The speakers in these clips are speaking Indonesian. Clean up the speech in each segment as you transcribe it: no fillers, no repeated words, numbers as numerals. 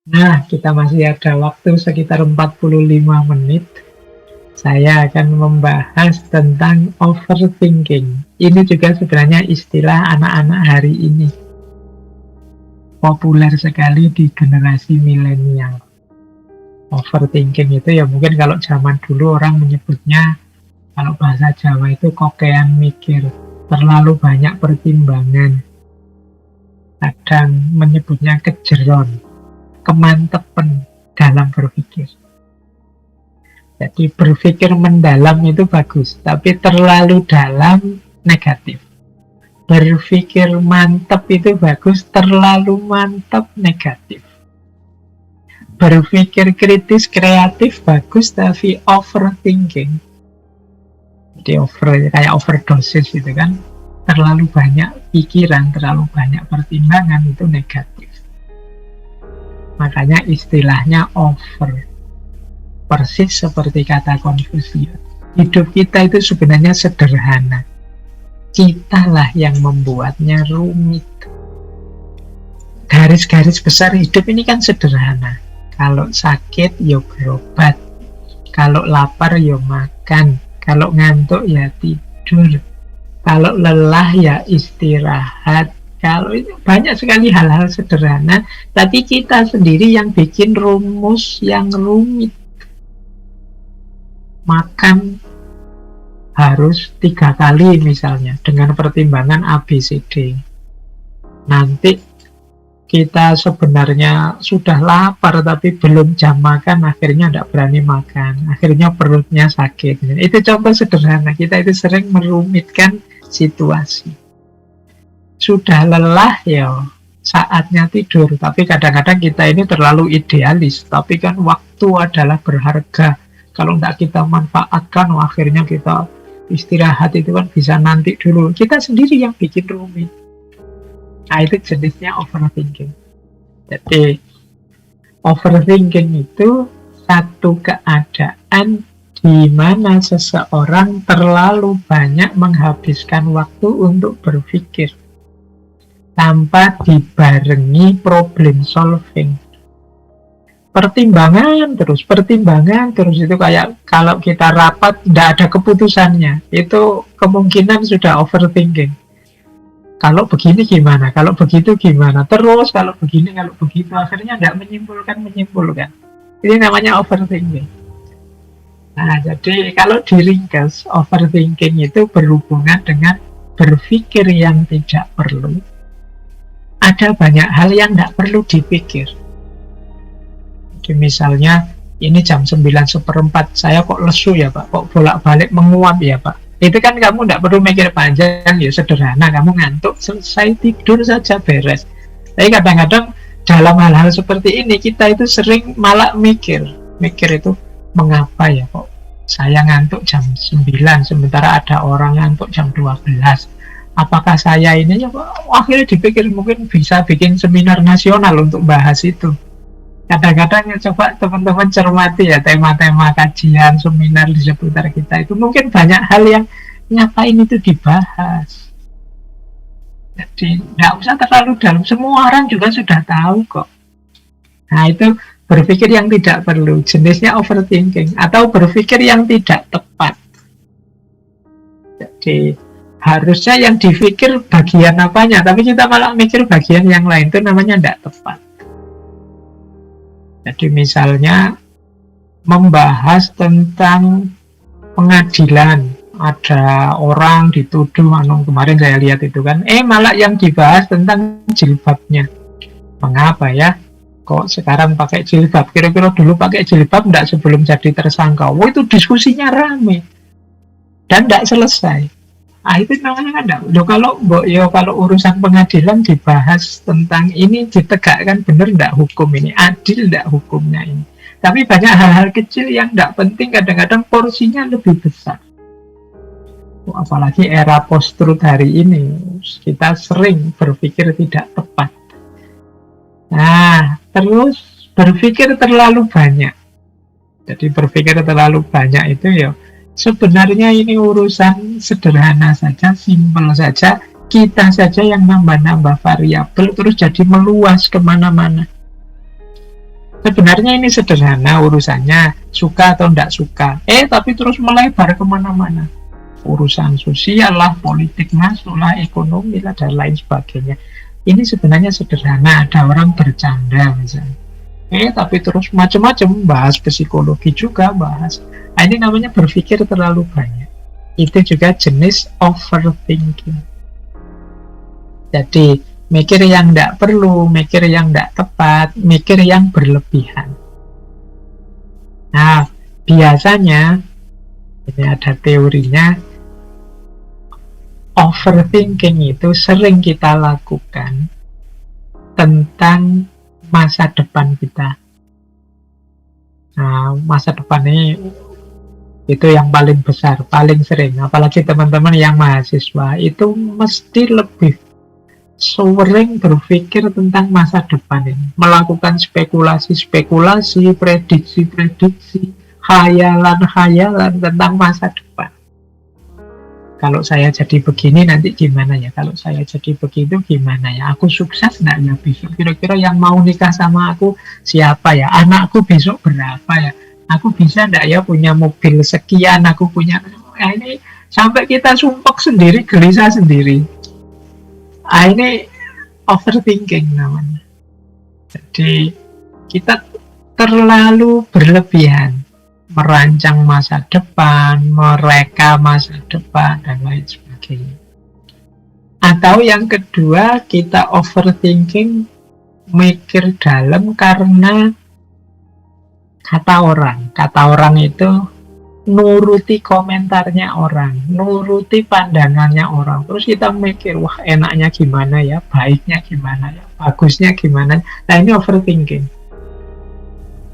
Nah, kita masih ada waktu sekitar 45 menit. Saya akan membahas tentang overthinking. Ini juga sebenarnya istilah anak-anak hari ini. Populer sekali di generasi milenial. Overthinking itu ya mungkin kalau zaman dulu orang menyebutnya, kalau bahasa Jawa itu kokean mikir. Terlalu banyak pertimbangan. Kadang menyebutnya kejeron, kemantepen dalam berpikir. Jadi berpikir mendalam itu bagus, tapi terlalu dalam negatif. Berpikir mantap itu bagus, terlalu mantap negatif. Berpikir kritis kreatif bagus, tapi overthinking. Jadi kayak overdosis gitu kan. Terlalu banyak pikiran, terlalu banyak pertimbangan itu negatif. Makanya istilahnya over. Persis seperti kata Konfusius. Hidup kita itu sebenarnya sederhana. Kitalah yang membuatnya rumit. Garis-garis besar hidup ini kan sederhana. Kalau sakit, ya berobat. Kalau lapar, ya makan. Kalau ngantuk, ya tidur. Kalau lelah, ya istirahat. Kalau itu banyak sekali hal-hal sederhana, tapi kita sendiri yang bikin rumus yang rumit. Makan harus 3 kali misalnya dengan pertimbangan ABCD. Nanti kita sebenarnya sudah lapar tapi belum jam makan, akhirnya tidak berani makan, akhirnya perutnya sakit. Itu contoh sederhana. Kita itu sering merumitkan situasi. Sudah lelah ya saatnya tidur, tapi kadang-kadang kita ini terlalu idealis, tapi kan waktu adalah berharga. Kalau tidak kita manfaatkan, akhirnya kita istirahat itu kan bisa nanti dulu. Kita sendiri yang bikin rumit. Nah, itu jenisnya overthinking. Jadi, overthinking itu satu keadaan di mana seseorang terlalu banyak menghabiskan waktu untuk berpikir tanpa dibarengi problem solving. Pertimbangan terus itu kayak kalau kita rapat tidak ada keputusannya, itu kemungkinan sudah overthinking. Kalau begini gimana, kalau begitu gimana, terus kalau begini, kalau begitu, akhirnya tidak menyimpulkan. Ini namanya overthinking. Nah, jadi kalau diringkas, overthinking itu berhubungan dengan berpikir yang tidak perlu. Ada banyak hal yang tidak perlu dipikir. Jadi misalnya, ini jam 9:04, saya kok lesu ya Pak, kok bolak-balik menguap ya Pak. Itu kan kamu tidak perlu mikir panjang, ya sederhana, kamu ngantuk, selesai tidur saja beres. Tapi kadang-kadang dalam hal-hal seperti ini, kita itu sering malah mikir itu, mengapa ya kok saya ngantuk jam 9, sementara ada orang ngantuk jam 12. Apakah saya ini ya Pak? Akhirnya dipikir mungkin bisa bikin seminar nasional untuk bahas itu. Kadang-kadang coba teman-teman cermati ya tema-tema kajian, seminar di seputar kita itu mungkin banyak hal yang ngapain itu dibahas. Jadi tidak usah terlalu dalam, semua orang juga sudah tahu kok. Nah, itu berpikir yang tidak perlu, jenisnya overthinking, atau berpikir yang tidak tepat. Jadi harusnya yang dipikir bagian apanya, tapi kita malah mikir bagian yang lain, itu namanya tidak tepat. Jadi misalnya membahas tentang pengadilan, ada orang dituduh, kemarin saya lihat itu kan, malah yang dibahas tentang jilbabnya. Mengapa ya? Kok sekarang pakai jilbab? Kira-kira dulu pakai jilbab enggak sebelum jadi tersangka? Itu diskusinya rame dan enggak selesai. Itu namanya kan enggak. Kalau urusan pengadilan dibahas tentang ini, ditegakkan benar enggak hukum ini, adil enggak hukumnya ini. Tapi banyak hal-hal kecil yang enggak penting, kadang-kadang porsinya lebih besar. Apalagi era post-truth hari ini, kita sering berpikir tidak tepat. Nah, terus berpikir terlalu banyak. Jadi berpikir terlalu banyak itu ya sebenarnya ini urusan sederhana saja, simpel saja. Kita saja yang nambah-nambah variabel terus jadi meluas kemana-mana. Sebenarnya ini sederhana urusannya, suka atau tidak suka. Tapi terus melebar kemana-mana. Urusan sosial lah, politik masuk lah, ekonomi lah, dan lain sebagainya. Ini sebenarnya sederhana, ada orang bercanda misalnya. Tapi terus macam-macam, bahas psikologi juga, bahas. Nah, ini namanya berpikir terlalu banyak. Itu juga jenis overthinking. Jadi, mikir yang tidak perlu, mikir yang tidak tepat, mikir yang berlebihan. Nah, biasanya, ini ada teorinya, overthinking itu sering kita lakukan tentang masa depan kita. Nah, masa depan ini itu yang paling besar, paling sering. Apalagi teman-teman yang mahasiswa, itu mesti lebih sering berpikir tentang masa depan ini. Melakukan spekulasi-spekulasi, prediksi-prediksi, khayalan-khayalan tentang masa depan. Kalau saya jadi begini nanti gimana ya? Kalau saya jadi begitu gimana ya? Aku sukses nggak ya besok? Kira-kira yang mau nikah sama aku siapa ya? Anakku besok berapa ya? Aku bisa nggak ya punya mobil sekian? Aku punya... ini sampai kita sumpek sendiri, gelisah sendiri. Ini overthinking namanya. Jadi kita terlalu berlebihan merancang masa depan, mereka masa depan, dan lain sebagainya. Atau yang kedua, kita overthinking, mikir dalam karena kata orang. Kata orang itu nuruti komentarnya orang, nuruti pandangannya orang. Terus kita mikir, wah enaknya gimana ya, baiknya gimana ya, bagusnya gimana. Nah ini overthinking.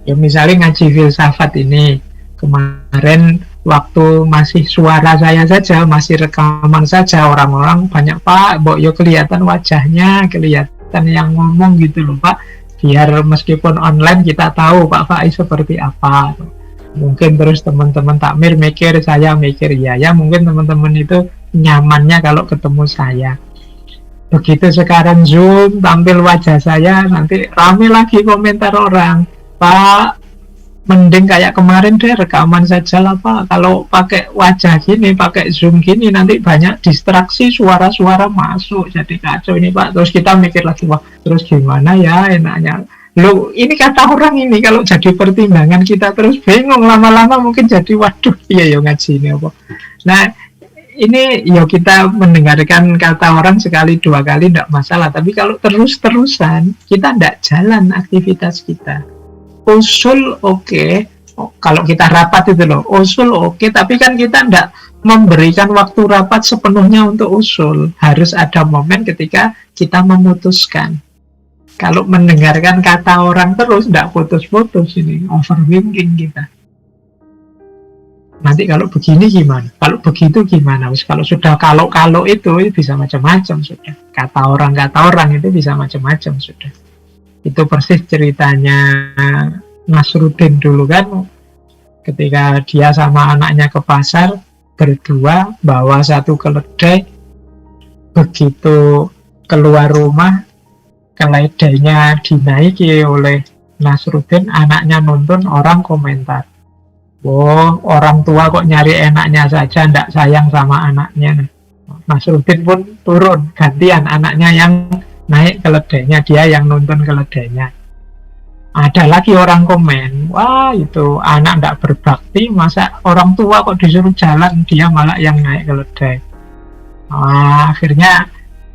Ya misalnya ngaji filsafat ini, kemarin waktu masih suara saya saja, masih rekaman saja, orang-orang banyak, Pak, Mbok yo kelihatan wajahnya, kelihatan yang ngomong gitu loh Pak, biar meskipun online kita tahu Pak Faiz seperti apa. Mungkin terus teman-teman takmir mikir, saya mikir, ya mungkin teman-teman itu nyamannya kalau ketemu saya. Begitu sekarang Zoom, tampil wajah saya, nanti rame lagi komentar orang, Pak, mending kayak kemarin deh rekaman saja lah Pak. Kalau pakai wajah gini, pakai Zoom gini, nanti banyak distraksi, suara-suara masuk, jadi kacau ini Pak. Terus kita mikir lagi, wah terus gimana ya enaknya. Loh, ini kata orang ini kalau jadi pertimbangan kita terus bingung, lama-lama mungkin jadi waduh, iya ya ngaji ini apa. Nah, ini ya kita mendengarkan kata orang sekali dua kali tidak masalah, tapi kalau terus-terusan kita tidak jalan aktivitas kita. Usul oke. Kalau kita rapat itu loh, usul oke, tapi kan kita tidak memberikan waktu rapat sepenuhnya untuk usul. Harus ada momen ketika kita memutuskan. Kalau mendengarkan kata orang terus, tidak putus-putus, ini overthinking kita. Nanti kalau begini gimana? Kalau begitu gimana? Kalau sudah kalau itu bisa macam-macam sudah. Kata orang itu bisa macam-macam sudah. Itu persis ceritanya Nasruddin dulu kan, ketika dia sama anaknya ke pasar berdua bawa satu keledai. Begitu keluar rumah, keledainya dinaiki oleh Nasruddin, anaknya nonton, orang komentar, "Wow, orang tua kok nyari enaknya saja, ndak sayang sama anaknya." Nasruddin pun turun, gantian anaknya yang naik keledainya, dia yang nonton keledainya. Ada lagi orang komen, wah itu anak ndak berbakti, masa orang tua kok disuruh jalan, dia malah yang naik keledai. Akhirnya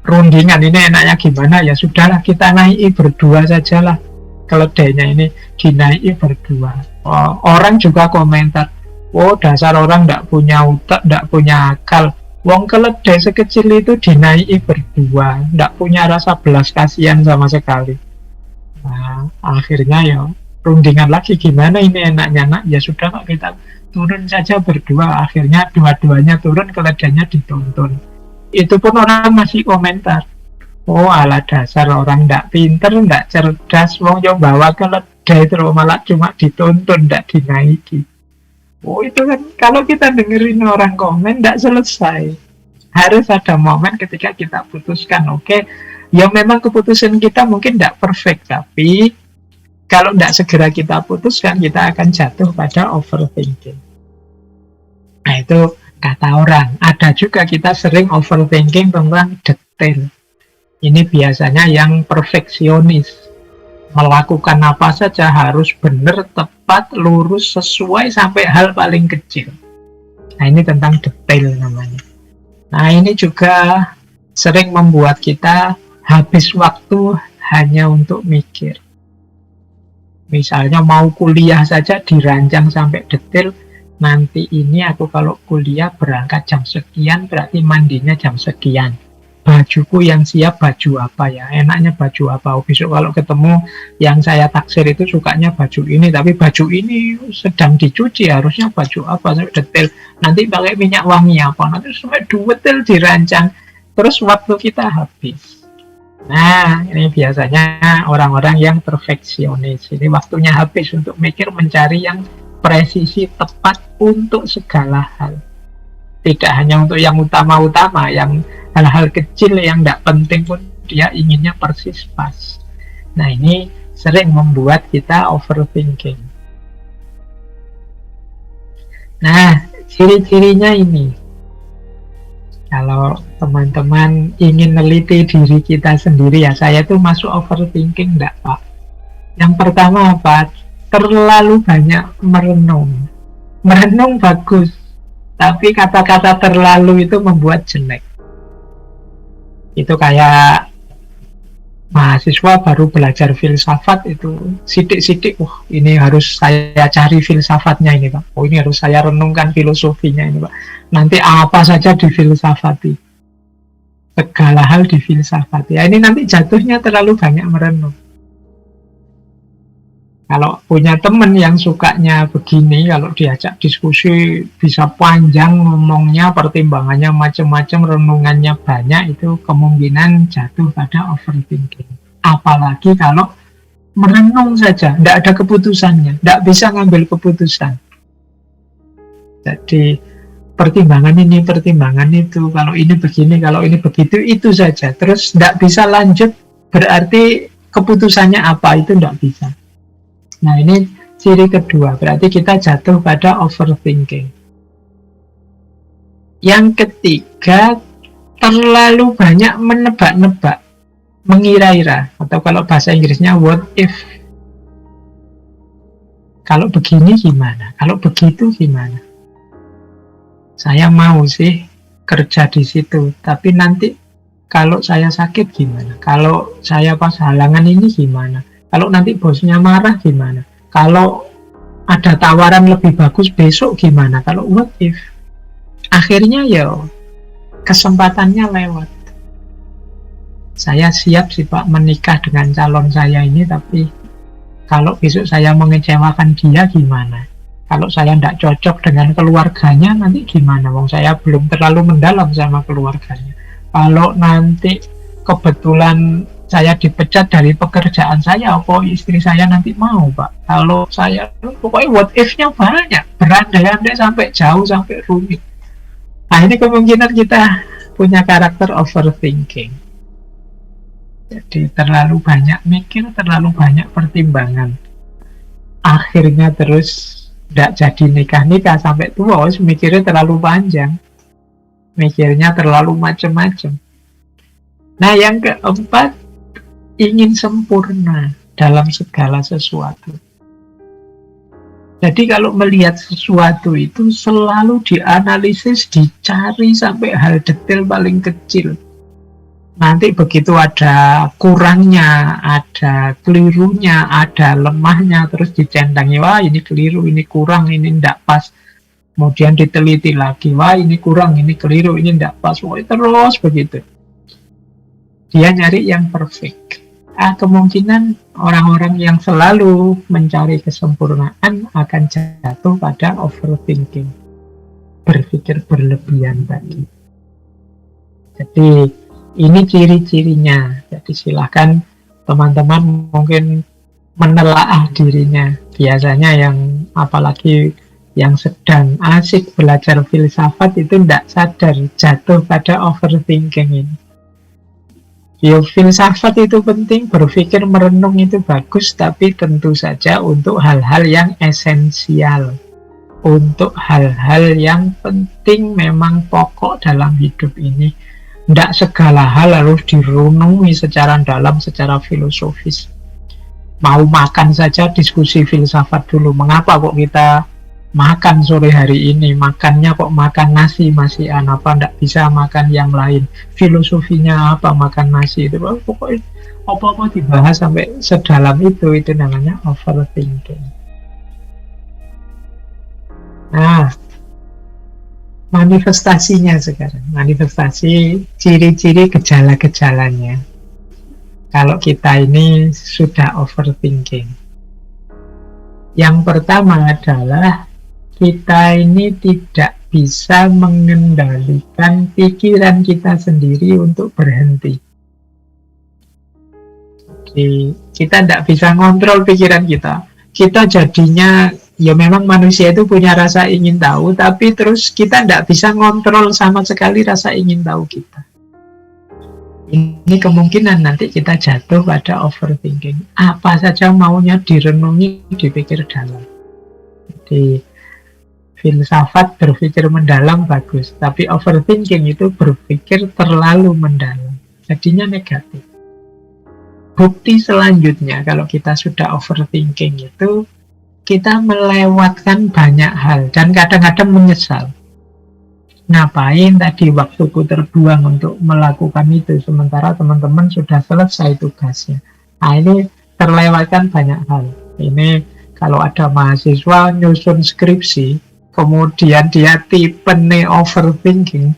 rundingan, ini enaknya gimana, ya sudahlah kita naiki berdua sajalah keledainya ini, dinaiki berdua. Orang juga komentar, oh dasar orang ndak punya otak, ndak punya akal, wong keledai sekecil itu dinaiki berdua, ndak punya rasa belas kasihan sama sekali. Nah, akhirnya ya rundingan lagi, gimana ini enaknya nak, ya sudah kok kita turun saja berdua. Akhirnya dua-duanya turun, keledainya ditonton. Itu pun orang masih komentar, oh ala dasar orang ndak pinter, ndak cerdas, wong yo bawa keledai terus malah cuma ditonton, ndak dinaiki. Oh itu kan kalau kita dengerin orang komen ndak selesai. Harus ada momen ketika kita putuskan, oke, ya memang keputusan kita mungkin ndak perfect, tapi Kalau tidak segera kita putuskan, kita akan jatuh pada overthinking. Nah, itu kata orang. Ada juga kita sering overthinking tentang detail. Ini biasanya yang perfeksionis. Melakukan apa saja harus benar, tepat, lurus, sesuai sampai hal paling kecil. Nah, ini tentang detail namanya. Nah, ini juga sering membuat kita habis waktu hanya untuk mikir. Misalnya mau kuliah saja dirancang sampai detail, nanti ini aku kalau kuliah berangkat jam sekian, berarti mandinya jam sekian. Bajuku yang siap baju apa ya, enaknya baju apa, besok kalau ketemu yang saya taksir itu sukanya baju ini, tapi baju ini sedang dicuci, harusnya baju apa, sampai detail, nanti pakai minyak wangi apa, nanti sampai detail dirancang, terus waktu kita habis. Nah, ini biasanya orang-orang yang perfeksionis, ini waktunya habis untuk mikir, mencari yang presisi, tepat untuk segala hal, tidak hanya untuk yang utama-utama, yang hal-hal kecil yang tidak penting pun dia inginnya persis pas. Nah, ini sering membuat kita overthinking. Nah, ciri-cirinya ini. Kalau teman-teman ingin meneliti diri kita sendiri, ya saya tuh masuk overthinking enggak, Pak? Yang pertama apa? Terlalu banyak merenung. Merenung bagus, tapi kata-kata terlalu itu membuat jelek. Itu kayak mahasiswa baru belajar filsafat itu sidik-sidik, wah ini harus saya cari filsafatnya ini Pak, oh ini harus saya renungkan filosofinya ini Pak, nanti apa saja difilsafati, segala hal difilsafati, ya ini nanti jatuhnya terlalu banyak merenung. Kalau punya teman yang sukanya begini, kalau diajak diskusi bisa panjang ngomongnya, pertimbangannya macam-macam, renungannya banyak, itu kemungkinan jatuh pada overthinking. Apalagi kalau merenung saja, tidak ada keputusannya, tidak bisa ngambil keputusan. Jadi pertimbangan ini, pertimbangan itu, kalau ini begini, kalau ini begitu, itu saja. Terus tidak bisa lanjut, berarti keputusannya apa, itu tidak bisa. Nah, ini ciri kedua, berarti kita jatuh pada overthinking. Yang ketiga, terlalu banyak menebak-nebak, mengira-ira, atau kalau bahasa Inggrisnya what if. Kalau begini gimana? Kalau begitu gimana? Saya mau sih kerja di situ, tapi nanti kalau saya sakit gimana? Kalau saya pas halangan ini gimana? Kalau nanti bosnya marah gimana? Kalau ada tawaran lebih bagus besok gimana? Kalau what if? Akhirnya ya kesempatannya lewat. Saya siap sih Pak menikah dengan calon saya ini, tapi kalau besok saya mengecewakan dia gimana? Kalau saya tidak cocok dengan keluarganya nanti gimana? Wong saya belum terlalu mendalam sama keluarganya. Kalau nanti kebetulan saya dipecat dari pekerjaan saya, apa istri saya nanti mau Pak? Kalau saya, pokoknya what if-nya banyak, berandai-andai sampai jauh, sampai rumit. Nah, ini kemungkinan kita punya karakter overthinking. Jadi terlalu banyak mikir, terlalu banyak pertimbangan. Akhirnya terus tidak jadi nikah-nikah sampai tua, mikirnya terlalu panjang. Mikirnya terlalu macam-macam. Nah, yang keempat, ingin sempurna dalam segala sesuatu. Jadi kalau melihat sesuatu itu selalu dianalisis, dicari sampai hal detail paling kecil. Nanti begitu ada kurangnya, ada kelirunya, ada lemahnya, terus dicendangi, wah ini keliru, ini kurang, ini tidak pas. Kemudian diteliti lagi, wah ini kurang, ini keliru, ini tidak pas. Wah, terus begitu. Dia nyari yang perfect. Kemungkinan orang-orang yang selalu mencari kesempurnaan akan jatuh pada overthinking, berpikir berlebihan tadi. Jadi ini ciri-cirinya. Jadi silahkan teman-teman mungkin menelaah dirinya. Biasanya yang apalagi yang sedang asik belajar filsafat itu tidak sadar jatuh pada overthinking ini. Ya, filsafat itu penting, berpikir merenung itu bagus, tapi tentu saja untuk hal-hal yang esensial, untuk hal-hal yang penting memang pokok dalam hidup ini. Tidak segala hal harus direnungi secara dalam, secara filosofis. Mau makan saja diskusi filsafat dulu. Mengapa kok kita makan sore hari ini? Makannya kok makan nasi masih apa? Tidak bisa makan yang lain. Filosofinya apa makan nasi itu? Pokoknya apa-apa dibahas sampai sedalam itu namanya overthinking. Nah, manifestasinya sekarang. Manifestasi ciri-ciri gejala-gejalanya. Kalau kita ini sudah overthinking. Yang pertama adalah kita ini tidak bisa mengendalikan pikiran kita sendiri untuk berhenti. Jadi, kita tidak bisa ngontrol pikiran kita. Kita jadinya, ya memang manusia itu punya rasa ingin tahu, tapi terus kita tidak bisa ngontrol sama sekali rasa ingin tahu kita. Ini kemungkinan nanti kita jatuh pada overthinking. Apa saja maunya direnungi, dipikir dalam. Jadi filsafat berpikir mendalam bagus, tapi overthinking itu berpikir terlalu mendalam. Jadinya negatif. Bukti selanjutnya kalau kita sudah overthinking itu kita melewatkan banyak hal dan kadang-kadang menyesal. Ngapain tadi waktuku terbuang untuk melakukan itu, sementara teman-teman sudah selesai tugasnya. Nah, ini terlewatkan banyak hal. Ini kalau ada mahasiswa nyusun skripsi, kemudian dia tipe overthinking,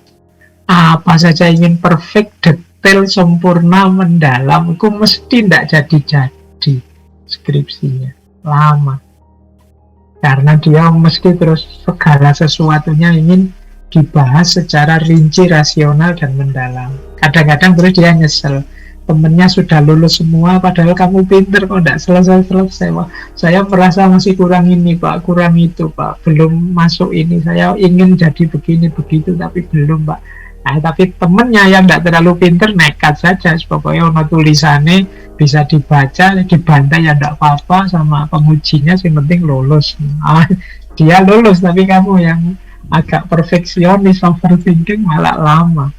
apa saja ingin perfect, detail, sempurna, mendalam, itu mesti tidak jadi skripsinya. Lama. Karena dia mesti terus segala sesuatunya ingin dibahas secara rinci, rasional, dan mendalam. Kadang-kadang terus dia nyesel, temennya sudah lulus semua, padahal kamu pinter kok tidak selesai-selesai. Wah, saya merasa masih kurang ini Pak, kurang itu Pak, belum masuk ini, saya ingin jadi begini begitu tapi belum Pak. Nah, tapi temennya yang tidak terlalu pinter nekat saja, pokoknya ono tulisannya bisa dibaca, dibantai ya tidak apa-apa sama pengujinya, yang penting lulus. Nah, dia lulus tapi kamu yang agak perfeksionis, overthinking malah lama,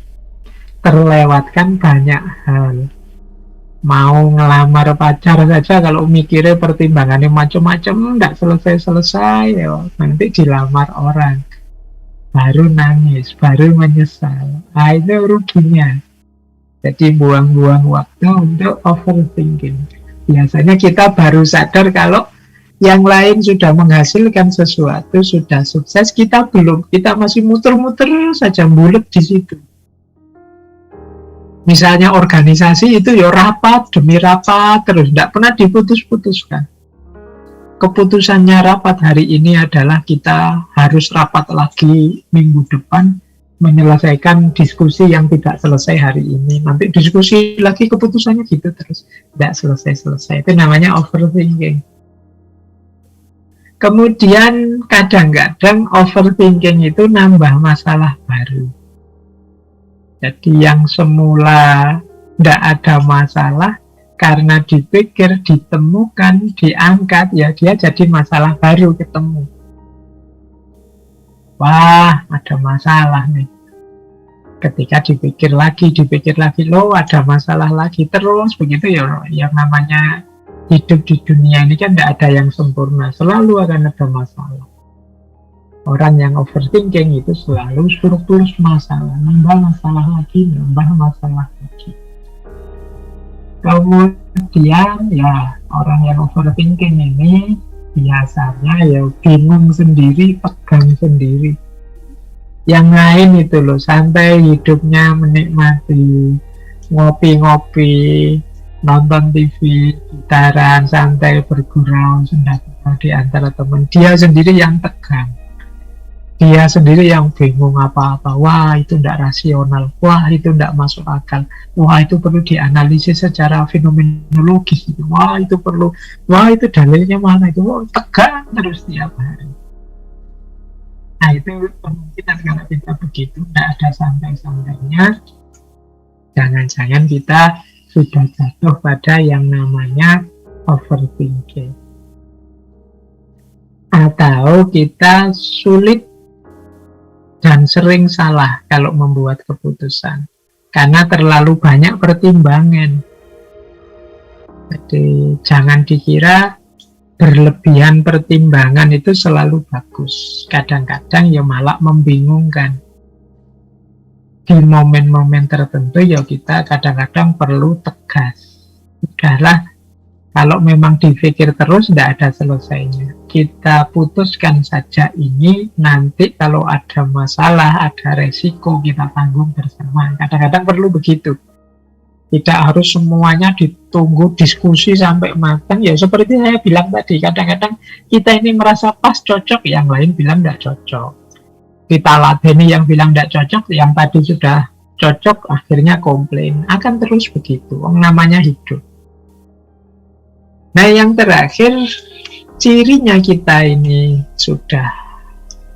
terlewatkan banyak hal. Mau ngelamar pacar saja kalau mikirnya pertimbangannya macam-macam, tidak selesai-selesai, ya nanti dilamar orang, baru nangis, baru menyesal. Nah, itu ruginya. Jadi buang-buang waktu untuk overthinking. Biasanya kita baru sadar kalau yang lain sudah menghasilkan sesuatu, sudah sukses, kita belum, kita masih muter-muter saja, bulet di situ. Misalnya organisasi itu ya rapat demi rapat terus, tidak pernah diputus-putuskan. Keputusannya rapat hari ini adalah kita harus rapat lagi minggu depan, menyelesaikan diskusi yang tidak selesai hari ini. Nanti diskusi lagi, keputusannya gitu terus, tidak selesai-selesai. Itu namanya overthinking. Kemudian kadang-kadang overthinking itu nambah masalah baru. Jadi yang semula tidak ada masalah, karena dipikir, ditemukan, diangkat, ya dia jadi masalah baru ketemu. Wah, ada masalah nih. Ketika dipikir lagi, loh ada masalah lagi. Terus begitu ya, yang namanya hidup di dunia ini kan tidak ada yang sempurna, selalu akan ada masalah. Orang yang overthinking itu selalu surplus masalah, nambah masalah lagi. Kemudian ya orang yang overthinking ini biasanya ya bingung sendiri, pegang sendiri. Yang lain itu loh santai hidupnya, menikmati, ngopi-ngopi, nonton TV, gitaran, santai, bergurau, senda-senda di antara teman. Dia sendiri yang tegang, dia sendiri yang bingung apa-apa. Wah, itu tidak rasional, wah itu tidak masuk akal, wah itu perlu dianalisis secara fenomenologis, wah itu perlu, wah itu dalilnya mana itu, wah, tegang terus tiap hari. Nah, itu kemungkinan kalau kita begitu, tidak ada santai-santainya. Jangan-jangan kita sudah jatuh pada yang namanya overthinking. Atau kita sulit dan sering salah kalau membuat keputusan karena terlalu banyak pertimbangan. Jadi jangan dikira berlebihan pertimbangan itu selalu bagus. Kadang-kadang ya malah membingungkan. Di momen-momen tertentu ya kita kadang-kadang perlu tegas. Udahlah, kalau memang dipikir terus tidak ada selesainya. Kita putuskan saja ini, nanti kalau ada masalah, ada resiko, kita tanggung bersama. Kadang-kadang perlu begitu. Tidak harus semuanya ditunggu diskusi sampai matang. Ya seperti saya bilang tadi, kadang-kadang kita ini merasa pas cocok, yang lain bilang tidak cocok. Kita ladeni yang bilang tidak cocok, yang tadi sudah cocok, akhirnya komplain. Akan terus begitu, namanya hidup. Nah yang terakhir, cirinya kita ini sudah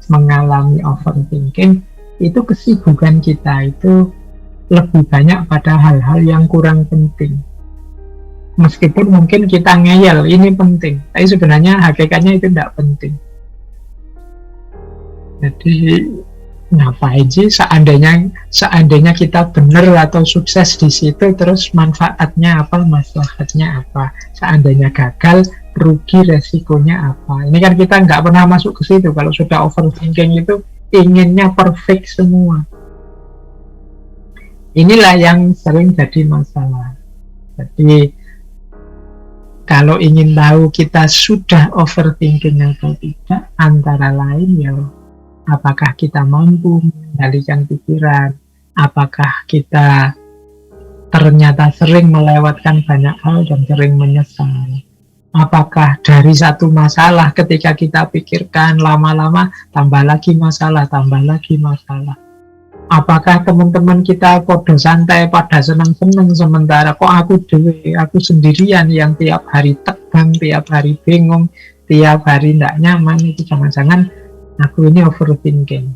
mengalami overthinking, itu kesibukan kita itu lebih banyak pada hal-hal yang kurang penting. Meskipun mungkin kita ngeyel, ini penting, tapi sebenarnya hakikatnya itu tidak penting. Jadi ngapain sih seandainya kita benar atau sukses di situ, terus manfaatnya apa, maslahatnya apa? Seandainya gagal, rugi, resikonya apa? Ini kan kita nggak pernah masuk ke situ. Kalau sudah overthinking itu inginnya perfect semua. Inilah yang sering jadi masalah. Jadi kalau ingin tahu kita sudah overthinking atau tidak, antara lain ya apakah kita mampu mengendalikan pikiran, apakah kita ternyata sering melewatkan banyak hal dan sering menyesal, apakah dari satu masalah ketika kita pikirkan lama-lama tambah lagi masalah, apakah teman-teman kita podo santai pada senang-senang, sementara kok aku sendirian yang tiap hari tegang, tiap hari bingung, tiap hari tidak nyaman. Itu jangan-jangan aku ini overthinking.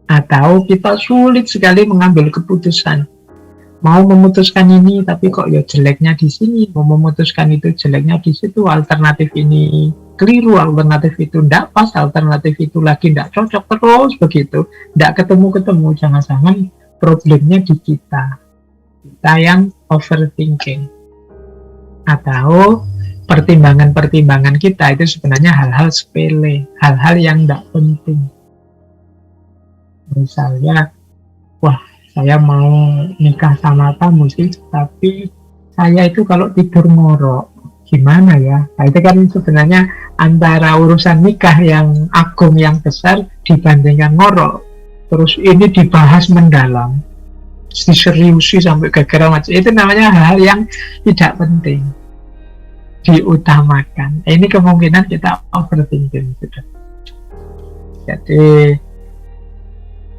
Atau kita sulit sekali mengambil keputusan. Mau memutuskan ini tapi kok ya jeleknya di sini, mau memutuskan itu jeleknya di situ, alternatif ini keliru, alternatif itu tidak pas, alternatif itu lagi tidak cocok, terus begitu, tidak ketemu-ketemu. Jangan-jangan problemnya di kita yang overthinking. Atau pertimbangan-pertimbangan kita itu sebenarnya hal-hal sepele, hal-hal yang tidak penting. Misalnya, wah saya mau nikah sama kamu sih, tapi saya itu kalau tidur ngorok, gimana ya? Nah, itu kan sebenarnya antara urusan nikah yang agung, yang besar, dibandingkan ngorok. Terus ini dibahas mendalam, diseriusi sampai gara-gara macam itu, namanya hal-hal yang tidak penting diutamakan. Ini kemungkinan kita overthinking sudah. Jadi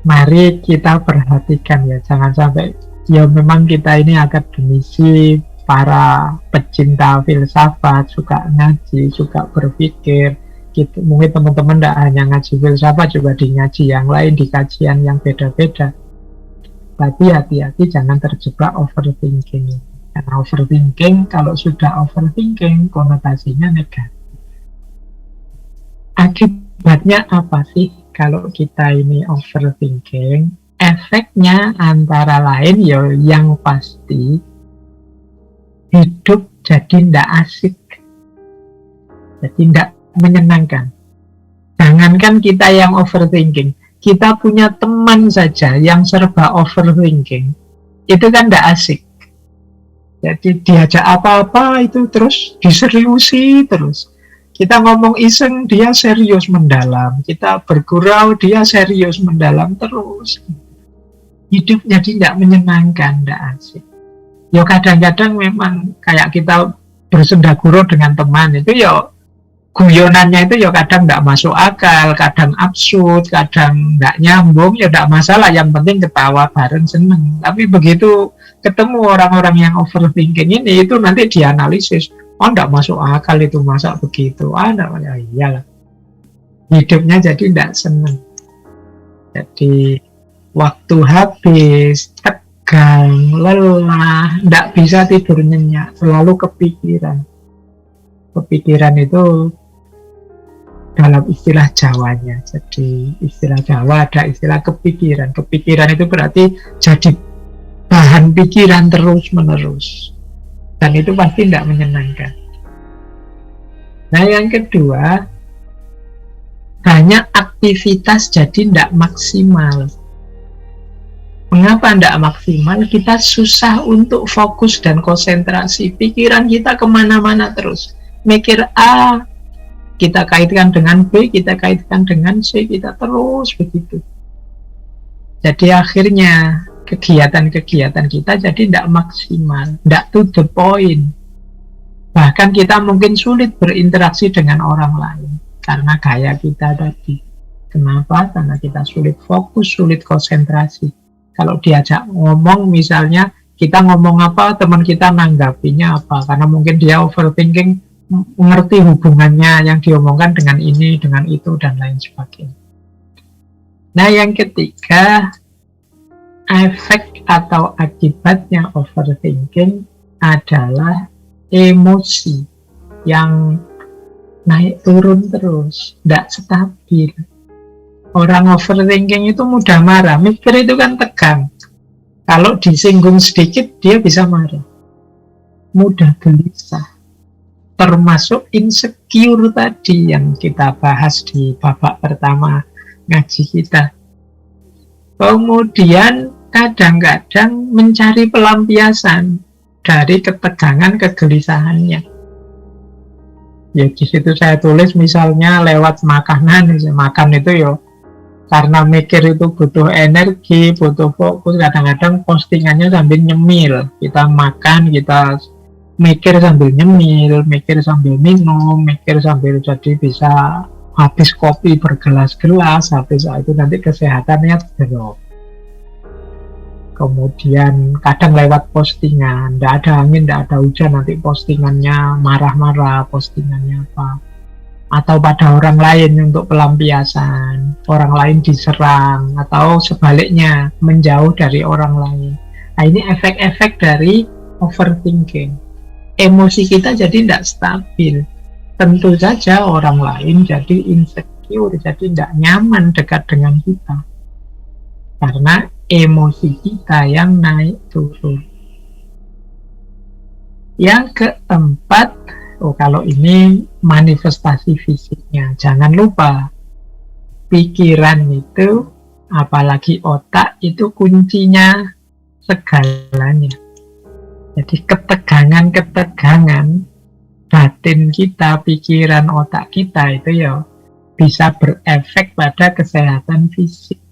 mari kita perhatikan ya, jangan sampai ya memang kita ini akademisi, para pecinta filsafat, suka ngaji, suka berpikir. Gitu. Mungkin teman-teman tidak hanya ngaji filsafat, juga di ngaji yang lain, di kajian yang beda-beda. Tapi hati-hati jangan terjebak overthinking. Karena overthinking, kalau sudah overthinking, konotasinya negatif. Akibatnya apa sih kalau kita ini overthinking? Efeknya antara lain ya yang pasti, hidup jadi tidak asik, jadi tidak menyenangkan. Jangankan kita yang overthinking, kita punya teman saja yang serba overthinking, itu kan tidak asik. Jadi diajak apa-apa itu terus diseriusi terus. Kita ngomong iseng, dia serius mendalam. Kita bergurau, dia serius mendalam terus. Hidup jadi tidak menyenangkan, tidak asik. Ya kadang-kadang memang kayak kita bersendaguro dengan teman itu ya guyonannya itu ya kadang tidak masuk akal, kadang absurd, kadang tidak nyambung, ya tidak masalah, yang penting ketawa bareng, seneng. Tapi begitu ketemu orang-orang yang overthinking ini, itu nanti dianalisis, oh tidak masuk akal itu, masa begitu, ya iyalah, hidupnya jadi tidak seneng. Jadi waktu habis, tegang, lelah, tidak bisa tidur nyenyak, selalu kepikiran. Kepikiran itu dalam istilah Jawanya. Jadi istilah Jawa ada istilah kepikiran. Kepikiran itu berarti jadi bahan pikiran terus-menerus. Dan itu pasti tidak menyenangkan. Nah, yang kedua, banyak aktivitas jadi tidak maksimal. Mengapa tidak maksimal? Kita susah untuk fokus dan konsentrasi. Pikiran kita kemana-mana terus. Mikir A, kita kaitkan dengan B, kita kaitkan dengan C, kita terus begitu. Jadi akhirnya kegiatan-kegiatan kita jadi tidak maksimal, tidak to the point. Bahkan kita mungkin sulit berinteraksi dengan orang lain karena gaya kita tadi. Kenapa? Karena kita sulit fokus, sulit konsentrasi. Kalau diajak ngomong misalnya, kita ngomong apa, teman kita nanggapinya apa, karena mungkin dia overthinking, mengerti hubungannya yang diomongkan dengan ini, dengan itu, dan lain sebagainya. Nah, yang ketiga, efek atau akibatnya overthinking adalah emosi yang naik turun terus, tidak stabil. Orang overthinking itu mudah marah, mikir itu kan tegang. Kalau disinggung sedikit, dia bisa marah. Mudah gelisah. Termasuk insecure tadi yang kita bahas di babak pertama ngaji kita. Kemudian kadang-kadang mencari pelampiasan dari ketegangan kegelisahannya. Ya di situ saya tulis misalnya lewat makanan, makan itu ya karena mikir itu butuh energi, butuh fokus, kadang-kadang postingannya sambil nyemil. Kita makan, kita mikir sambil nyemil, mikir sambil minum, mikir sambil jadi bisa habis kopi bergelas-gelas, habis itu nanti kesehatannya drop. Kemudian kadang lewat postingan, tidak ada angin, tidak ada hujan, nanti postingannya marah-marah, postingannya apa. Atau pada orang lain untuk pelampiasan, orang lain diserang, atau sebaliknya, menjauh dari orang lain. Nah, ini efek-efek dari overthinking. Emosi kita jadi tidak stabil. Tentu saja orang lain jadi insecure, jadi tidak nyaman dekat dengan kita. Karena emosi kita yang naik turun. Yang keempat, kalau ini manifestasi fisiknya, jangan lupa pikiran itu, apalagi otak itu kuncinya segalanya. Jadi ketegangan-ketegangan batin kita, pikiran, otak kita itu ya bisa berefek pada kesehatan fisik.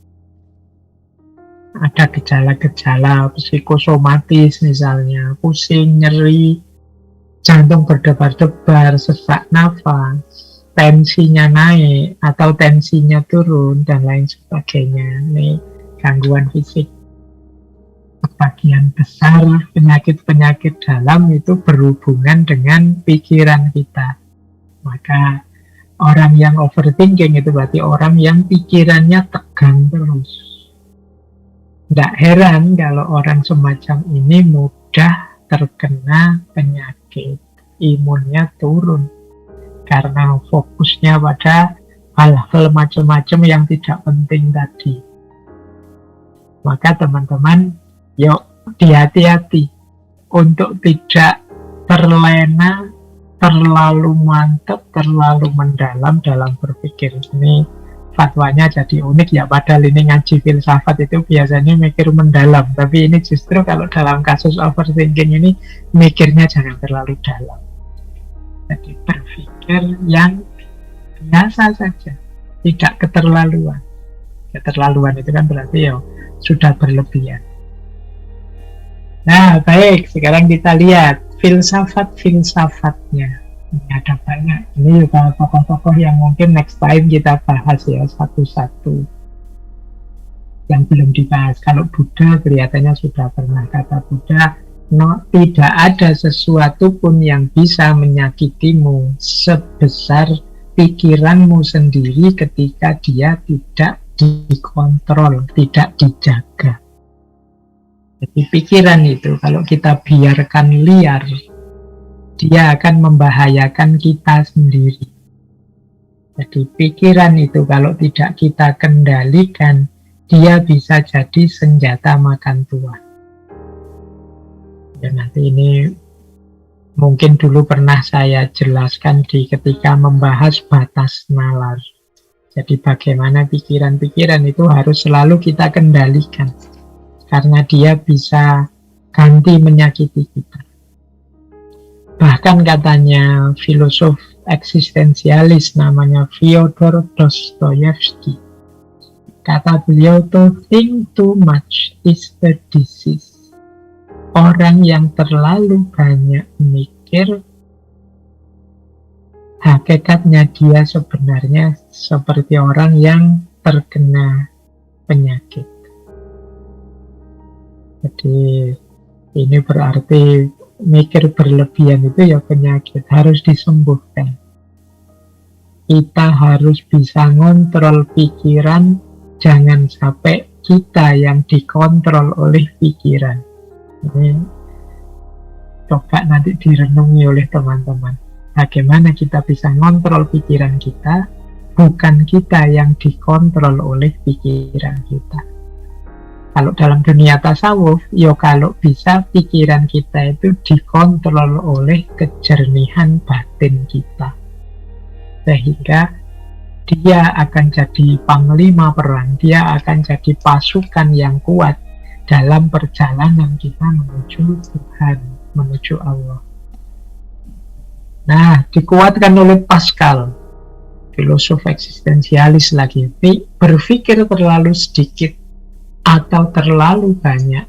Ada gejala-gejala psikosomatis misalnya, pusing, nyeri, jantung berdebar-debar, sesak nafas, tensinya naik atau tensinya turun, dan lain sebagainya. Ini gangguan fisik. Sebagian besar penyakit-penyakit dalam itu berhubungan dengan pikiran kita. Maka orang yang overthinking itu berarti orang yang pikirannya tegang terus. Tidak heran kalau orang semacam ini mudah terkena penyakit, imunnya turun karena fokusnya pada hal-hal macam-macam yang tidak penting tadi. Maka teman-teman, yuk hati-hati untuk tidak terlena, terlalu mantap, terlalu mendalam dalam berpikir. Ini fatwanya jadi unik ya, padahal ini ngaji filsafat itu biasanya mikir mendalam, tapi ini justru kalau dalam kasus overthinking ini mikirnya jangan terlalu dalam. Jadi berpikir yang biasa saja, tidak keterlaluan. Keterlaluan itu kan berarti ya sudah berlebihan. Nah, baik, sekarang kita lihat filsafat-filsafatnya. Ini ada banyak. Ini juga tokoh-tokoh yang mungkin next time kita bahas ya satu-satu. Yang belum dibahas. Kalau Buddha kelihatannya sudah pernah. Kata Buddha, tidak ada sesuatu pun yang bisa menyakitimu sebesar pikiranmu sendiri ketika dia tidak dikontrol, tidak dijaga. Jadi pikiran itu kalau kita biarkan liar, dia akan membahayakan kita sendiri. Jadi pikiran itu kalau tidak kita kendalikan, dia bisa jadi senjata makan tuan. Ya, nanti ini mungkin dulu pernah saya jelaskan ketika membahas batas nalar. Jadi bagaimana pikiran-pikiran itu harus selalu kita kendalikan. Karena dia bisa ganti menyakiti kita. Bahkan katanya filosof eksistensialis namanya Fyodor Dostoyevsky. Kata beliau tuh, think too much is the disease. Orang yang terlalu banyak mikir, hakikatnya dia sebenarnya seperti orang yang terkena penyakit. Jadi ini berarti mikir berlebihan itu ya penyakit, harus disembuhkan. Kita harus bisa ngontrol pikiran, jangan sampai kita yang dikontrol oleh pikiran. Ini coba nanti direnungi oleh teman-teman. Bagaimana kita bisa ngontrol pikiran kita, bukan kita yang dikontrol oleh pikiran kita. Kalau dalam dunia tasawuf, ya kalau bisa pikiran kita itu dikontrol oleh kejernihan batin kita. Sehingga dia akan jadi panglima perang, dia akan jadi pasukan yang kuat dalam perjalanan kita menuju Tuhan, menuju Allah. Nah, dikuatkan oleh Pascal, filosof eksistensialis lagi. Berpikir terlalu sedikit atau terlalu banyak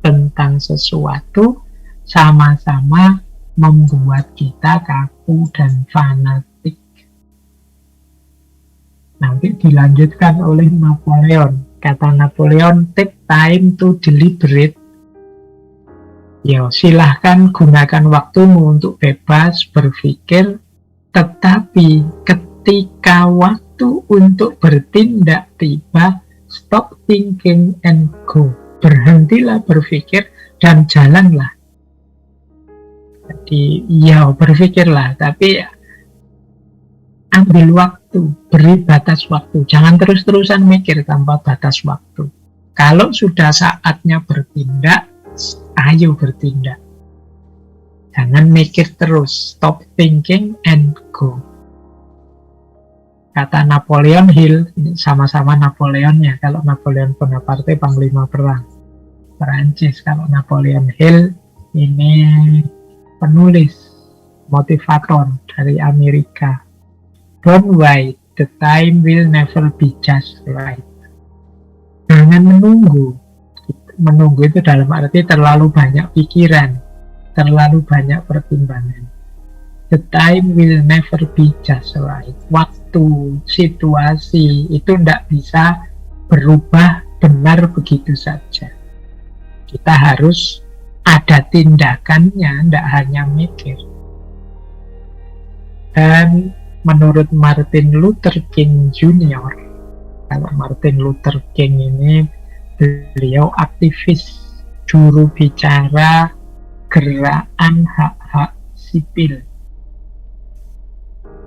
tentang sesuatu sama-sama membuat kita kaku dan fanatik. Nanti dilanjutkan oleh Napoleon. Kata Napoleon, take time to deliberate. Ya, silahkan gunakan waktumu untuk bebas berpikir, tetapi ketika waktu untuk bertindak tiba, stop thinking and go. Berhentilah berpikir dan jalanlah. Jadi, ya berpikirlah, tapi ambil waktu, beri batas waktu. Jangan terus-terusan mikir tanpa batas waktu. Kalau sudah saatnya bertindak, ayo bertindak. Jangan mikir terus. Stop thinking and go. Kata Napoleon Hill, sama-sama Napoleonnya. Kalau Napoleon Bonaparte panglima perang Perancis, kalau Napoleon Hill ini penulis, motivator dari Amerika. Don't wait, the time will never be just right. Jangan menunggu. Menunggu itu dalam arti terlalu banyak pikiran, terlalu banyak pertimbangan. The time will never be just right. Waktu, situasi itu tidak bisa berubah benar begitu saja. Kita harus ada tindakannya, tidak hanya mikir. Dan menurut Martin Luther King Jr., kalau Martin Luther King ini beliau aktivis, juru bicara gerakan hak-hak sipil.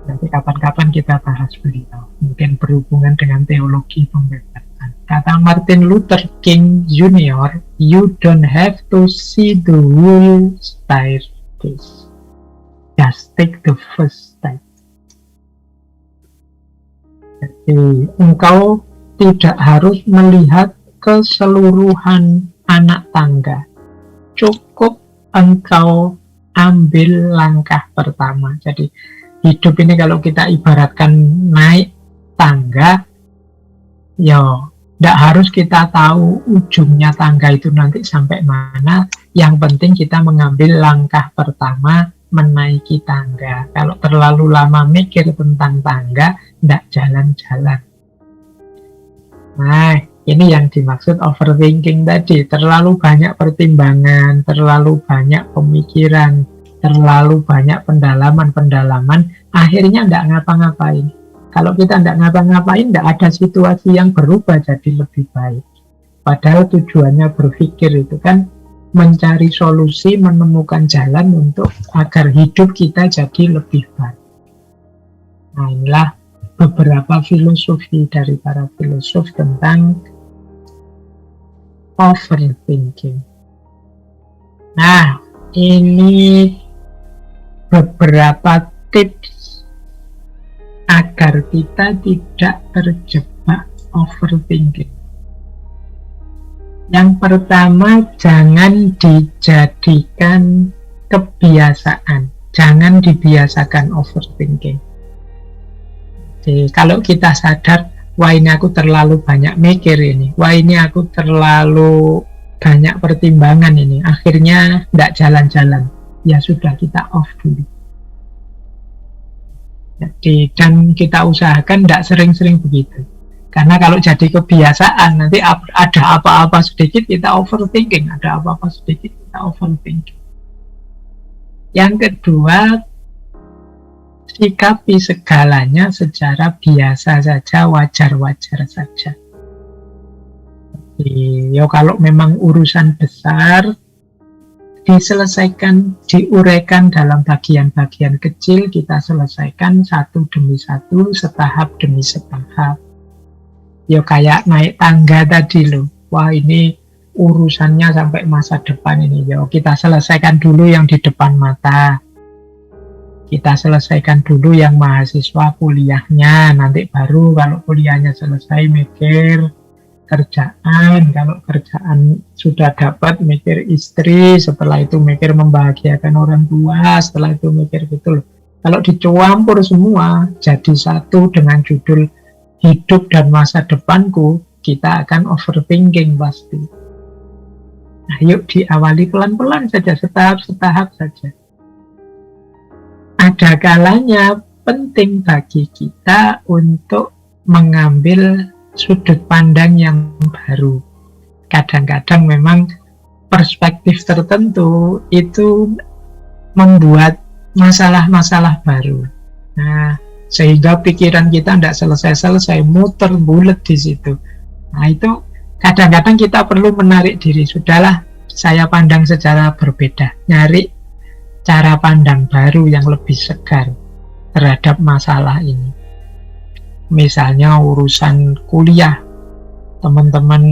Nanti kapan-kapan kita bahas beliau, mungkin berhubungan dengan teologi pembebasan. Kata Martin Luther King Jr., you don't have to see the whole staircase, just take the first step. Jadi engkau tidak harus melihat keseluruhan anak tangga. Cukup engkau ambil langkah pertama. Jadi hidup ini kalau kita ibaratkan naik tangga, ya tidak harus kita tahu ujungnya tangga itu nanti sampai mana. Yang penting kita mengambil langkah pertama menaiki tangga. Kalau terlalu lama mikir tentang tangga, tidak jalan-jalan. Nah, ini yang dimaksud overthinking tadi. Terlalu banyak pertimbangan, terlalu banyak pemikiran, terlalu banyak pendalaman-pendalaman, akhirnya tidak ngapa-ngapain. Kalau kita tidak ngapa-ngapain, tidak ada situasi yang berubah jadi lebih baik. Padahal tujuannya berpikir itu kan mencari solusi, menemukan jalan untuk agar hidup kita jadi lebih baik. Nah, inilah beberapa filosofi dari para filosof tentang overthinking. Nah, ini beberapa tips agar kita tidak terjebak overthinking. Yang pertama, jangan dijadikan kebiasaan. Jangan dibiasakan overthinking. Jadi, kalau kita sadar, wah ini aku terlalu banyak mikir ini, wah ini aku terlalu banyak pertimbangan ini, akhirnya tidak jalan-jalan, ya sudah, kita off dulu. Jadi, dan kita usahakan tidak sering-sering begitu. Karena kalau jadi kebiasaan, nanti ada apa-apa sedikit kita overthinking, ada apa-apa sedikit kita overthinking. Yang kedua, sikapi segalanya secara biasa saja, wajar-wajar saja. Jadi, kalau memang urusan besar, diselesaikan, diuraikan dalam bagian-bagian kecil, kita selesaikan satu demi satu, setahap demi setahap. Kayak naik tangga tadi loh. Wah, ini urusannya sampai masa depan ini. Kita selesaikan dulu yang di depan mata. Kita selesaikan dulu yang mahasiswa kuliahnya. Nanti baru kalau kuliahnya selesai mikir kerjaan. Kalau kerjaan sudah dapat, mikir istri. Setelah itu mikir membahagiakan orang tua. Setelah itu mikir gitu loh. Kalau dicampur semua jadi satu dengan judul hidup dan masa depanku, kita akan overthinking pasti. Nah, yuk diawali pelan-pelan saja, setahap-setahap saja. Ada kalanya penting bagi kita untuk mengambil sudut pandang yang baru. Kadang-kadang memang perspektif tertentu itu membuat masalah-masalah baru. Nah, sehingga pikiran kita tidak selesai-selesai, muter bulet di situ. Nah, itu kadang-kadang kita perlu menarik diri. Sudahlah, saya pandang secara berbeda, nyari cara pandang baru yang lebih segar terhadap masalah ini. Misalnya urusan kuliah, teman-teman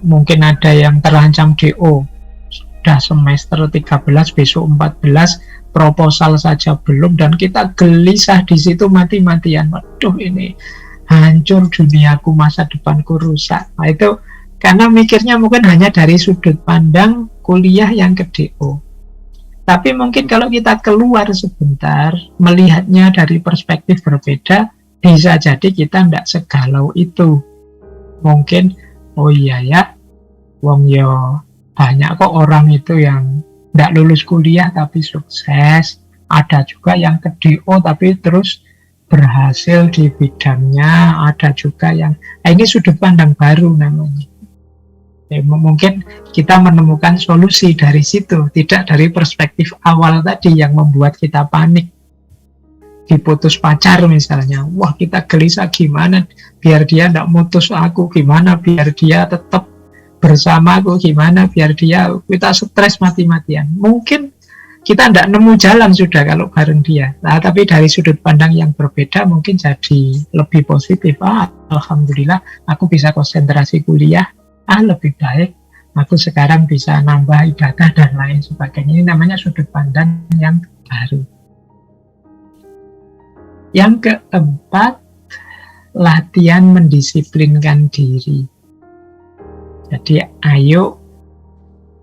mungkin ada yang terancam DO, sudah semester 13, besok 14, proposal saja belum, dan kita gelisah di situ mati-matian. Waduh, ini hancur duniaku, masa depanku rusak. Nah, itu karena mikirnya mungkin hanya dari sudut pandang kuliah yang ke DO. Tapi mungkin kalau kita keluar sebentar, melihatnya dari perspektif berbeda, bisa jadi kita tidak segalau itu. Mungkin, oh iya ya, wong yo banyak kok orang itu yang tidak lulus kuliah tapi sukses. Ada juga yang ke DO tapi terus berhasil di bidangnya. Ada juga yang ini sudut pandang baru namanya. Mungkin kita menemukan solusi dari situ, tidak dari perspektif awal tadi yang membuat kita panik. Diputus pacar misalnya, wah kita gelisah gimana biar dia tidak mutus aku, gimana biar dia tetap bersama aku, gimana biar kita stres mati-matian. Mungkin kita tidak nemu jalan sudah kalau bareng dia. Nah, tapi dari sudut pandang yang berbeda mungkin jadi lebih positif. Alhamdulillah aku bisa konsentrasi kuliah, lebih baik aku sekarang bisa nambah ibadah dan lain sebagainya. Ini namanya sudut pandang yang baru. Yang keempat, latihan mendisiplinkan diri. Jadi ayo,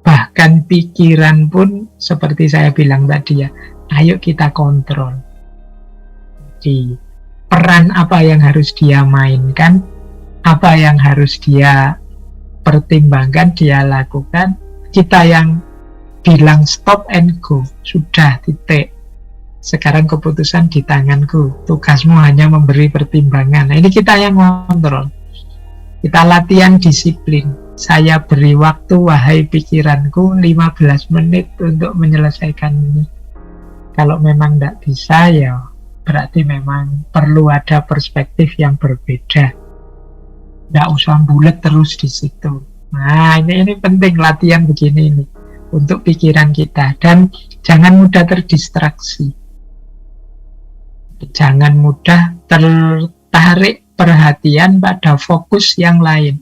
bahkan pikiran pun seperti saya bilang tadi ya, ayo kita kontrol. Jadi peran apa yang harus dia mainkan, apa yang harus dia pertimbangkan, dia lakukan. Kita yang bilang stop and go, sudah, titik. Sekarang keputusan di tanganku, tugasmu hanya memberi pertimbangan. Nah, ini kita yang kontrol. Kita latihan disiplin. Saya beri waktu, wahai pikiranku, 15 menit untuk menyelesaikan ini. Kalau memang tidak bisa, ya berarti memang perlu ada perspektif yang berbeda. Tidak usah bulat terus di situ. Nah, ini penting latihan begini ini untuk pikiran kita, dan jangan mudah terdistraksi. Jangan mudah tertarik perhatian pada fokus yang lain.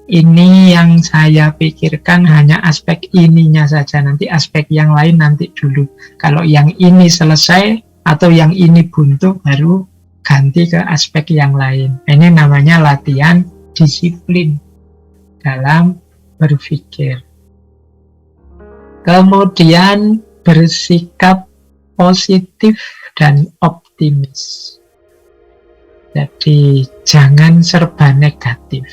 Ini yang saya pikirkan hanya aspek ininya saja, nanti aspek yang lain nanti dulu. Kalau yang ini selesai atau yang ini buntu, baru ganti ke aspek yang lain. Ini namanya latihan disiplin dalam berpikir. Kemudian bersikap positif dan optimis. Jadi jangan serba negatif.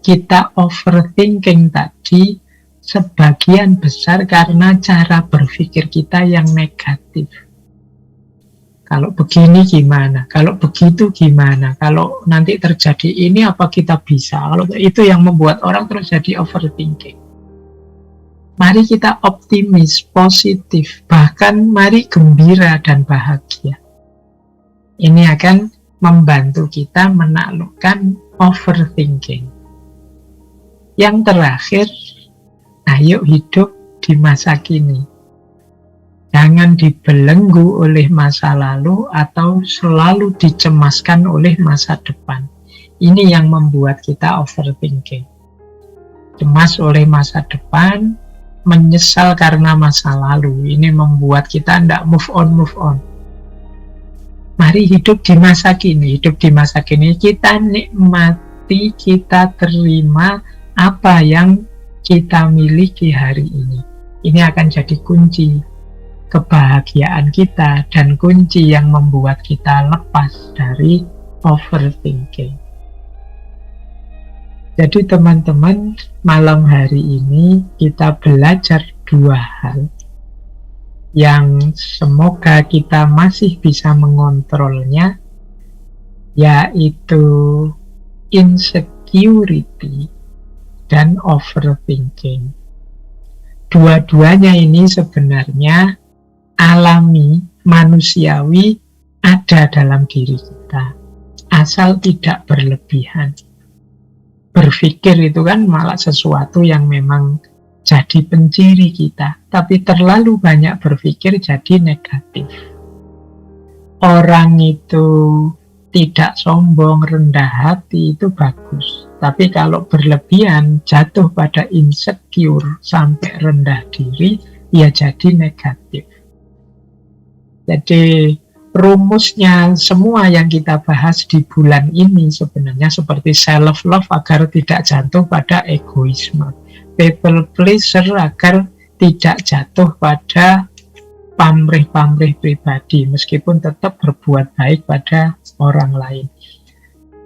Kita overthinking tadi sebagian besar karena cara berpikir kita yang negatif. Kalau begini gimana? Kalau begitu gimana? Kalau nanti terjadi ini apa kita bisa? Kalau itu yang membuat orang terus jadi overthinking. Mari kita optimis, positif, bahkan mari gembira dan bahagia. Ini akan membantu kita menaklukkan overthinking. Yang terakhir, ayo hidup di masa kini. Jangan dibelenggu oleh masa lalu atau selalu dicemaskan oleh masa depan. Ini yang membuat kita overthinking. Cemas oleh masa depan, menyesal karena masa lalu. Ini membuat kita tidak move on. Mari hidup di masa kini. Hidup di masa kini kita nikmati, kita terima apa yang kita miliki hari ini. Ini akan jadi kunci kebahagiaan kita dan kunci yang membuat kita lepas dari overthinking. Jadi teman-teman, malam hari ini kita belajar dua hal yang semoga kita masih bisa mengontrolnya, yaitu insecurity dan overthinking. Dua-duanya ini sebenarnya alami, manusiawi, ada dalam diri kita, asal tidak berlebihan. Berpikir itu kan malah sesuatu yang memang jadi penciri kita, tapi terlalu banyak berpikir jadi negatif. Orang itu tidak sombong, rendah hati itu bagus, tapi kalau berlebihan jatuh pada insecure sampai rendah diri, ya jadi negatif. Jadi rumusnya semua yang kita bahas di bulan ini sebenarnya seperti self-love agar tidak jatuh pada egoisme, people pleaser agar tidak jatuh pada pamrih-pamrih pribadi, meskipun tetap berbuat baik pada orang lain.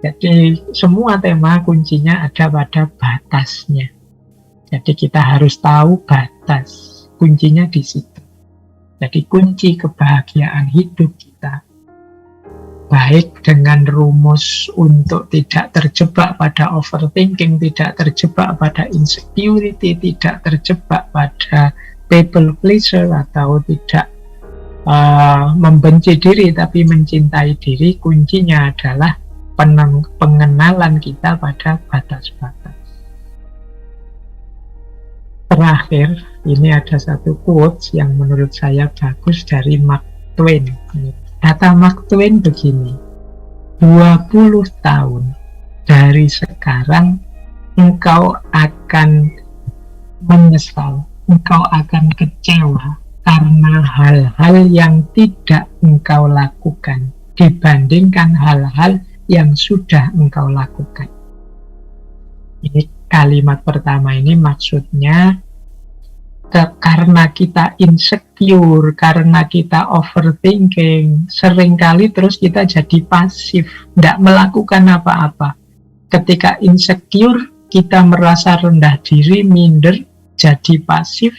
Jadi semua tema kuncinya ada pada batasnya. Jadi kita harus tahu batas, kuncinya di situ. Jadi kunci kebahagiaan hidup kita, baik dengan rumus untuk tidak terjebak pada overthinking, tidak terjebak pada insecurity, tidak terjebak pada people pleaser, atau tidak membenci diri tapi mencintai diri. Kuncinya adalah pengenalan kita pada batas-batas. Terakhir, ini ada satu quotes yang menurut saya bagus dari Mark Twain. Kata Mark Twain begini, 20 tahun dari sekarang engkau akan menyesal, engkau akan kecewa karena hal-hal yang tidak engkau lakukan dibandingkan hal-hal yang sudah engkau lakukan. Ini kalimat pertama ini maksudnya karena kita insecure, karena kita overthinking, seringkali terus kita jadi pasif, tidak melakukan apa-apa. Ketika insecure, kita merasa rendah diri, minder, jadi pasif.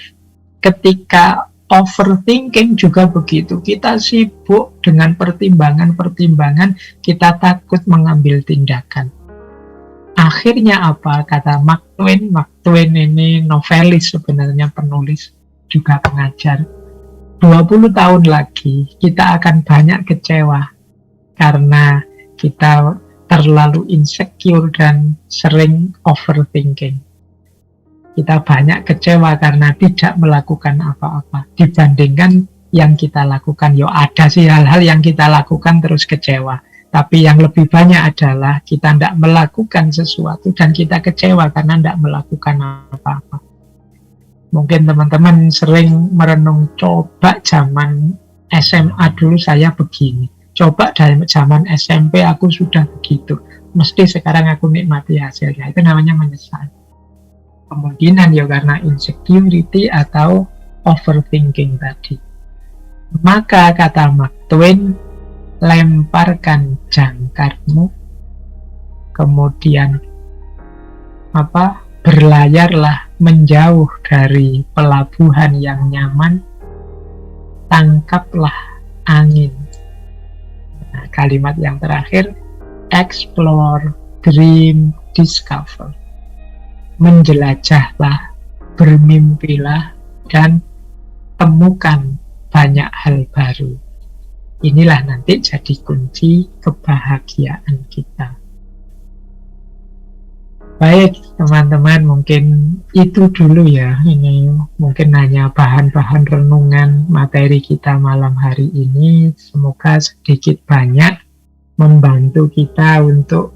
Ketika overthinking juga begitu, kita sibuk dengan pertimbangan-pertimbangan, kita takut mengambil tindakan. Akhirnya apa? Kata Mark Twain. Mark Twain ini novelis sebenarnya, penulis juga pengajar. 20 tahun lagi kita akan banyak kecewa karena kita terlalu insecure dan sering overthinking. Kita banyak kecewa karena tidak melakukan apa-apa dibandingkan yang kita lakukan. Yo, ada sih hal-hal yang kita lakukan terus kecewa, tapi yang lebih banyak adalah kita tidak melakukan sesuatu dan kita kecewa karena tidak melakukan apa-apa. Mungkin teman-teman sering merenung, coba zaman SMA dulu saya begini, coba dari zaman SMP aku sudah begitu, mesti sekarang aku nikmati hasilnya. Itu namanya menyesal. Kemungkinan ya karena insecurity atau overthinking tadi. Maka kata Mark Twain, lemparkan jangkarmu, kemudian berlayarlah menjauh dari pelabuhan yang nyaman, tangkaplah angin. Nah, kalimat yang terakhir, explore, dream, discover. Menjelajahlah, bermimpilah, dan temukan banyak hal baru. Inilah nanti jadi kunci kebahagiaan kita. Baik teman-teman, mungkin itu dulu ya. Ini mungkin hanya bahan-bahan renungan materi kita malam hari ini. Semoga sedikit banyak membantu kita untuk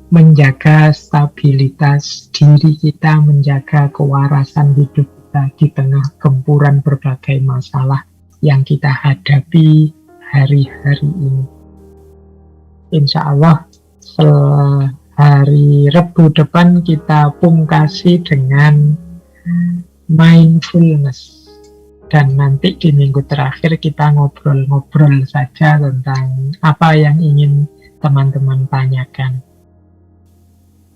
menjaga stabilitas diri kita, menjaga kewarasan hidup kita di tengah gempuran berbagai masalah yang kita hadapi hari-hari ini. Insya Allah hari Rabu depan kita pungkasi dengan mindfulness. Dan nanti di minggu terakhir kita ngobrol-ngobrol saja tentang apa yang ingin teman-teman tanyakan.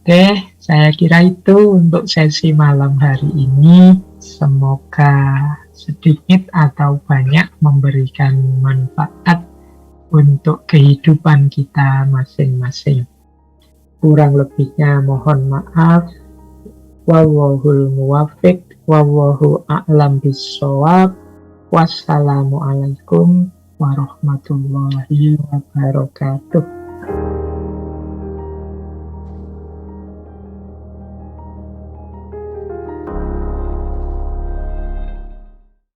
Oke, saya kira itu untuk sesi malam hari ini. Semoga sedikit atau banyak memberikan manfaat untuk kehidupan kita masing-masing. Kurang lebihnya mohon maaf. Wallahul muwaffiq, wallahu a'lam bissawab. Wassalamualaikum warahmatullahi wabarakatuh.